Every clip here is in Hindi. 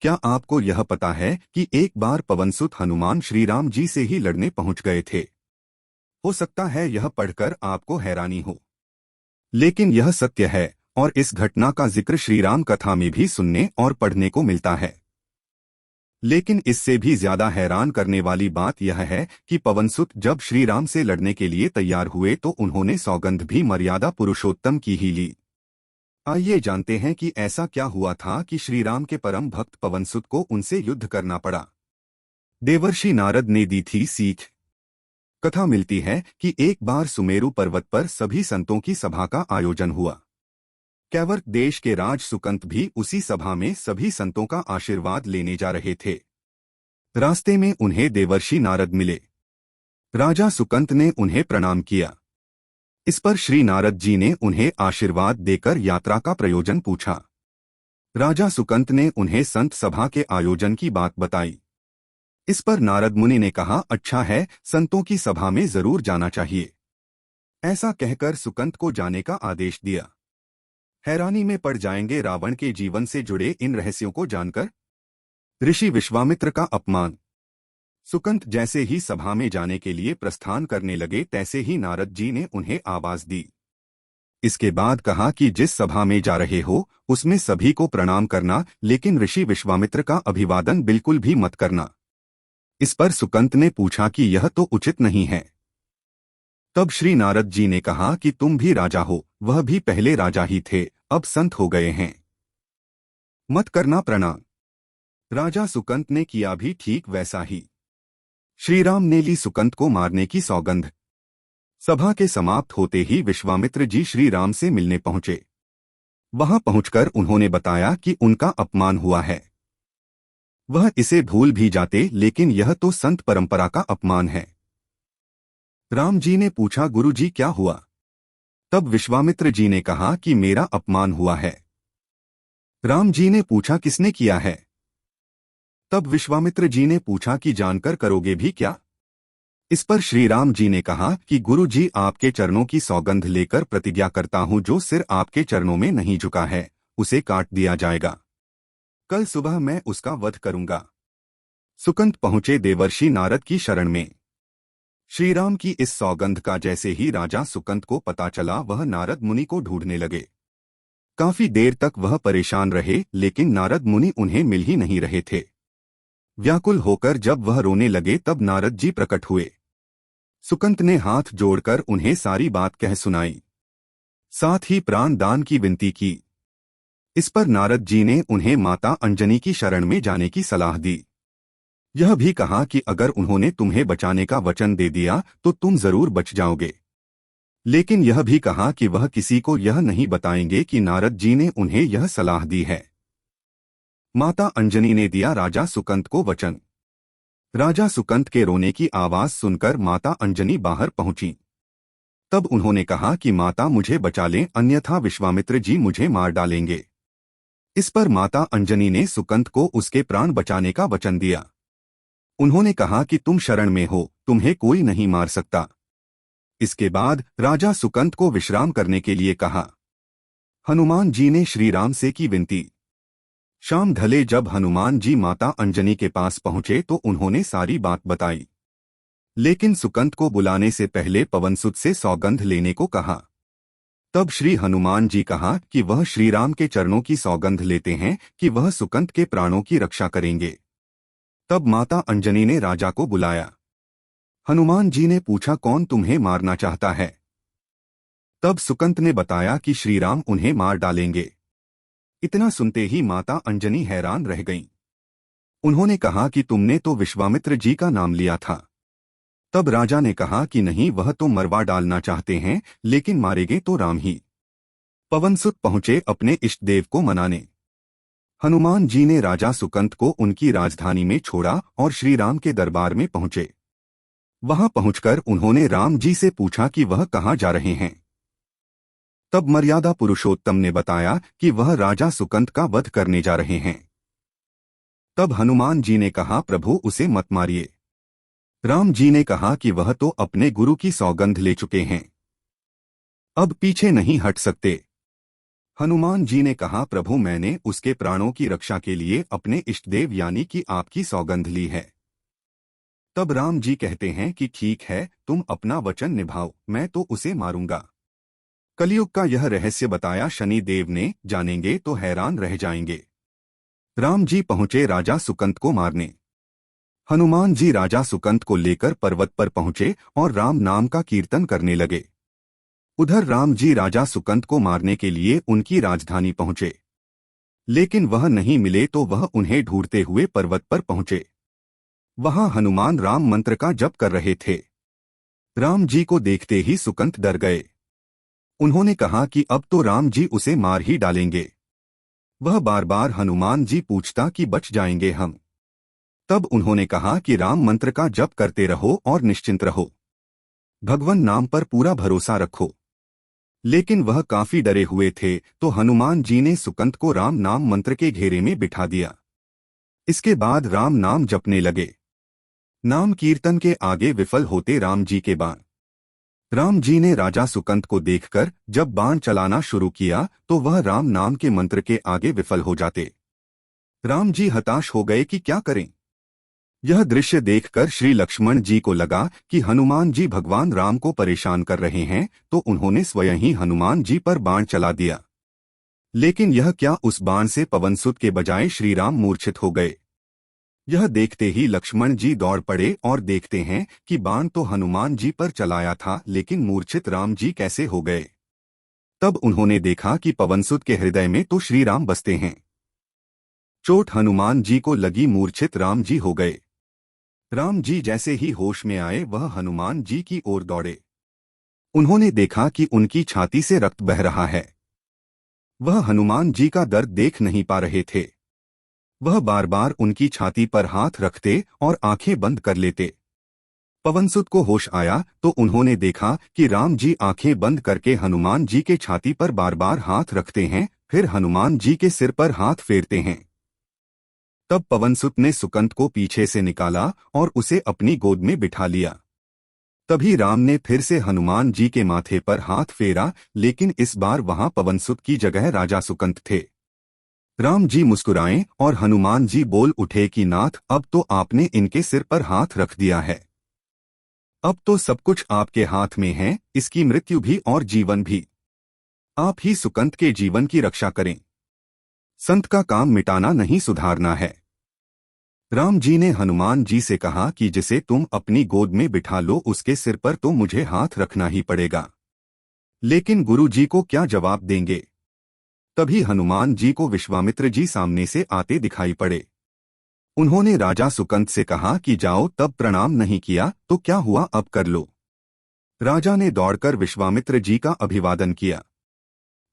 क्या आपको यह पता है कि एक बार पवनसुत हनुमान श्री राम जी से ही लड़ने पहुंच गए थे? हो सकता है यह पढ़कर आपको हैरानी हो, लेकिन यह सत्य है और इस घटना का जिक्र श्री राम कथा में भी सुनने और पढ़ने को मिलता है। लेकिन इससे भी ज्यादा हैरान करने वाली बात यह है कि पवनसुत जब श्री राम से लड़ने के लिए तैयार हुए तो उन्होंने सौगंध भी मर्यादा पुरुषोत्तम की ही ली। आइए जानते हैं कि ऐसा क्या हुआ था कि श्री राम के परम भक्त पवनसुत को उनसे युद्ध करना पड़ा। देवर्षि नारद ने दी थी सीख। कथा मिलती है कि एक बार सुमेरु पर्वत पर सभी संतों की सभा का आयोजन हुआ। कैवर्त देश के राज सुकंत भी उसी सभा में सभी संतों का आशीर्वाद लेने जा रहे थे। रास्ते में उन्हें देवर्षि नारद मिले। राजा सुकंत ने उन्हें प्रणाम किया। इस पर श्री नारद जी ने उन्हें आशीर्वाद देकर यात्रा का प्रयोजन पूछा। राजा सुकंत ने उन्हें संत सभा के आयोजन की बात बताई। इस पर नारद मुनि ने कहा, अच्छा है, संतों की सभा में जरूर जाना चाहिए। ऐसा कहकर सुकंत को जाने का आदेश दिया। हैरानी में पड़ जाएंगे रावण के जीवन से जुड़े इन रहस्यों को जानकर। ऋषि विश्वामित्र का अपमान। सुकंत जैसे ही सभा में जाने के लिए प्रस्थान करने लगे तैसे ही नारद जी ने उन्हें आवाज दी। इसके बाद कहा कि जिस सभा में जा रहे हो उसमें सभी को प्रणाम करना, लेकिन ऋषि विश्वामित्र का अभिवादन बिल्कुल भी मत करना। इस पर सुकंत ने पूछा कि यह तो उचित नहीं है। तब श्री नारद जी ने कहा कि तुम भी राजा हो, वह भी पहले राजा ही थे, अब संत हो गए हैं, मत करना प्रणाम। राजा सुकंत ने किया भी ठीक वैसा ही। श्री राम ने ली सुकंत को मारने की सौगंध। सभा के समाप्त होते ही विश्वामित्र जी श्री राम से मिलने पहुंचे। वहां पहुंचकर उन्होंने बताया कि उनका अपमान हुआ है। वह इसे भूल भी जाते, लेकिन यह तो संत परंपरा का अपमान है। राम जी ने पूछा, गुरु जी क्या हुआ? तब विश्वामित्र जी ने कहा कि मेरा अपमान हुआ है। राम जी ने पूछा, किसने किया है? तब विश्वामित्र जी ने पूछा कि जानकर करोगे भी क्या? इस पर श्री राम जी ने कहा कि गुरु जी, आपके चरणों की सौगंध लेकर प्रतिज्ञा करता हूं, जो सिर आपके चरणों में नहीं झुका है उसे काट दिया जाएगा। कल सुबह मैं उसका वध करूंगा। सुकंत पहुंचे देवर्षि नारद की शरण में। श्री राम की इस सौगंध का जैसे ही राजा सुकंत को पता चला, वह नारद मुनि को ढूंढने लगे। काफी देर तक वह परेशान रहे, लेकिन नारद मुनि उन्हें मिल ही नहीं रहे थे। व्याकुल होकर जब वह रोने लगे तब नारद जी प्रकट हुए। सुकंत ने हाथ जोड़कर उन्हें सारी बात कह सुनाई, साथ ही प्राण दान की विनती की। इस पर नारद जी ने उन्हें माता अंजनी की शरण में जाने की सलाह दी। यह भी कहा कि अगर उन्होंने तुम्हें बचाने का वचन दे दिया तो तुम जरूर बच जाओगे। लेकिन यह भी कहा कि वह किसी को यह नहीं बताएंगे कि नारद जी ने उन्हें यह सलाह दी है। माता अंजनी ने दिया राजा सुकंत को वचन। राजा सुकंत के रोने की आवाज सुनकर माता अंजनी बाहर पहुंची। तब उन्होंने कहा कि माता मुझे बचा लें, अन्यथा विश्वामित्र जी मुझे मार डालेंगे। इस पर माता अंजनी ने सुकंत को उसके प्राण बचाने का वचन दिया। उन्होंने कहा कि तुम शरण में हो, तुम्हें कोई नहीं मार सकता। इसके बाद राजा सुकंत को विश्राम करने के लिए कहा। हनुमान जी ने श्री राम से की विनती। शाम ढले जब हनुमान जी माता अंजनी के पास पहुंचे तो उन्होंने सारी बात बताई, लेकिन सुकंत को बुलाने से पहले पवनसुत से सौगंध लेने को कहा। तब श्री हनुमान जी कहा कि वह श्री राम के चरणों की सौगंध लेते हैं कि वह सुकंत के प्राणों की रक्षा करेंगे। तब माता अंजनी ने राजा को बुलाया। हनुमान जी ने पूछा, कौन तुम्हें मारना चाहता है? तब सुकंत ने बताया कि श्री राम उन्हें मार डालेंगे। इतना सुनते ही माता अंजनी हैरान रह गईं। उन्होंने कहा कि तुमने तो विश्वामित्र जी का नाम लिया था। तब राजा ने कहा कि नहीं, वह तो मरवा डालना चाहते हैं, लेकिन मारेंगे तो राम ही। पवनसुत पहुंचे अपने इष्ट देव को मनाने। हनुमान जी ने राजा सुकंत को उनकी राजधानी में छोड़ा और श्री राम के दरबार में पहुंचे। वहां पहुंचकर उन्होंने राम जी से पूछा कि वह कहां जा रहे हैं। तब मर्यादा पुरुषोत्तम ने बताया कि वह राजा सुकंत का वध करने जा रहे हैं। तब हनुमान जी ने कहा, प्रभु उसे मत मारिए। राम जी ने कहा कि वह तो अपने गुरु की सौगंध ले चुके हैं, अब पीछे नहीं हट सकते। हनुमान जी ने कहा, प्रभु मैंने उसके प्राणों की रक्षा के लिए अपने इष्टदेव यानी कि आपकी सौगंध ली है। तब राम जी कहते हैं कि ठीक है, तुम अपना वचन निभाओ, मैं तो उसे मारूंगा। कलयुग का यह रहस्य बताया शनि देव ने, जानेंगे तो हैरान रह जाएंगे। राम जी पहुंचे राजा सुकंत को मारने। हनुमान जी राजा सुकंत को लेकर पर्वत पर पहुंचे और राम नाम का कीर्तन करने लगे। उधर राम जी राजा सुकंत को मारने के लिए उनकी राजधानी पहुंचे, लेकिन वह नहीं मिले तो वह उन्हें ढूंढते हुए पर्वत पर पहुंचे। वहां हनुमान राम मंत्र का जप कर रहे थे। राम जी को देखते ही सुकंत डर गए। उन्होंने कहा कि अब तो राम जी उसे मार ही डालेंगे। वह बार बार हनुमान जी पूछता कि बच जाएंगे हम। तब उन्होंने कहा कि राम मंत्र का जप करते रहो और निश्चिंत रहो, भगवान नाम पर पूरा भरोसा रखो। लेकिन वह काफी डरे हुए थे, तो हनुमान जी ने सुकंत को राम नाम मंत्र के घेरे में बिठा दिया। इसके बाद राम नाम जपने लगे। नाम कीर्तन के आगे विफल होते राम जी के बाण। राम जी ने राजा सुकंत को देखकर जब बाण चलाना शुरू किया तो वह राम नाम के मंत्र के आगे विफल हो जाते। राम जी हताश हो गए कि क्या करें। यह दृश्य देखकर श्री लक्ष्मण जी को लगा कि हनुमान जी भगवान राम को परेशान कर रहे हैं, तो उन्होंने स्वयं ही हनुमान जी पर बाण चला दिया। लेकिन यह क्या, उस बाण से पवनसुत के बजाय श्री राम मूर्छित हो गए। यह देखते ही लक्ष्मण जी दौड़ पड़े और देखते हैं कि बाण तो हनुमान जी पर चलाया था, लेकिन मूर्छित राम जी कैसे हो गए। तब उन्होंने देखा कि पवनसुत के हृदय में तो श्री राम बसते हैं। चोट हनुमान जी को लगी, मूर्छित राम जी हो गए। राम जी जैसे ही होश में आए वह हनुमान जी की ओर दौड़े। उन्होंने देखा कि उनकी छाती से रक्त बह रहा है। वह हनुमान जी का दर्द देख नहीं पा रहे थे। वह बार बार उनकी छाती पर हाथ रखते और आंखें बंद कर लेते। पवनसुत को होश आया तो उन्होंने देखा कि राम जी आंखें बंद करके हनुमान जी के छाती पर बार बार हाथ रखते हैं, फिर हनुमान जी के सिर पर हाथ फेरते हैं। तब पवनसुत ने सुकंत को पीछे से निकाला और उसे अपनी गोद में बिठा लिया। तभी राम ने फिर से हनुमान जी के माथे पर हाथ फेरा, लेकिन इस बार वहां पवनसुत की जगह राजा सुकंत थे। राम जी मुस्कुराए और हनुमान जी बोल उठे कि नाथ, अब तो आपने इनके सिर पर हाथ रख दिया है। अब तो सब कुछ आपके हाथ में है, इसकी मृत्यु भी और जीवन भी। आप ही सुकंत के जीवन की रक्षा करें। संत का काम मिटाना नहीं, सुधारना है। राम जी ने हनुमान जी से कहा कि जिसे तुम अपनी गोद में बिठा लो उसके सिर पर तो मुझे हाथ रखना ही पड़ेगा। लेकिन गुरु जी को क्या जवाब देंगे। तभी हनुमान जी को विश्वामित्र जी सामने से आते दिखाई पड़े। उन्होंने राजा सुकंत से कहा कि जाओ, तब प्रणाम नहीं किया तो क्या हुआ, अब कर लो। राजा ने दौड़कर विश्वामित्र जी का अभिवादन किया।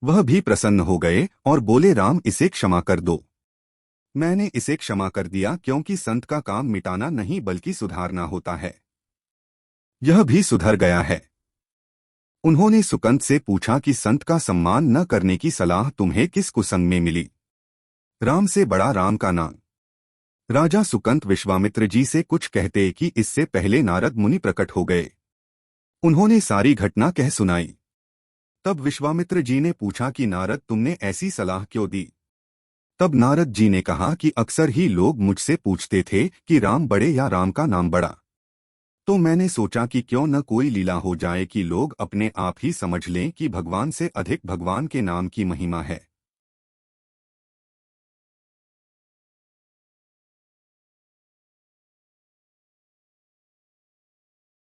वह भी प्रसन्न हो गए और बोले, राम इसे क्षमा कर दो। मैंने इसे क्षमा कर दिया क्योंकि संत का काम मिटाना नहीं बल्कि सुधारना होता है। यह भी सुधर गया है। उन्होंने सुकंत से पूछा कि संत का सम्मान न करने की सलाह तुम्हें किस कुसंग में मिली। राम से बड़ा राम का नाम। राजा सुकंत विश्वामित्र जी से कुछ कहते कि इससे पहले नारद मुनि प्रकट हो गए। उन्होंने सारी घटना कह सुनाई। तब विश्वामित्र जी ने पूछा कि नारद, तुमने ऐसी सलाह क्यों दी। तब नारद जी ने कहा कि अक्सर ही लोग मुझसे पूछते थे कि राम बड़े या राम का नाम बड़ा। तो मैंने सोचा कि क्यों न कोई लीला हो जाए कि लोग अपने आप ही समझ लें कि भगवान से अधिक भगवान के नाम की महिमा है।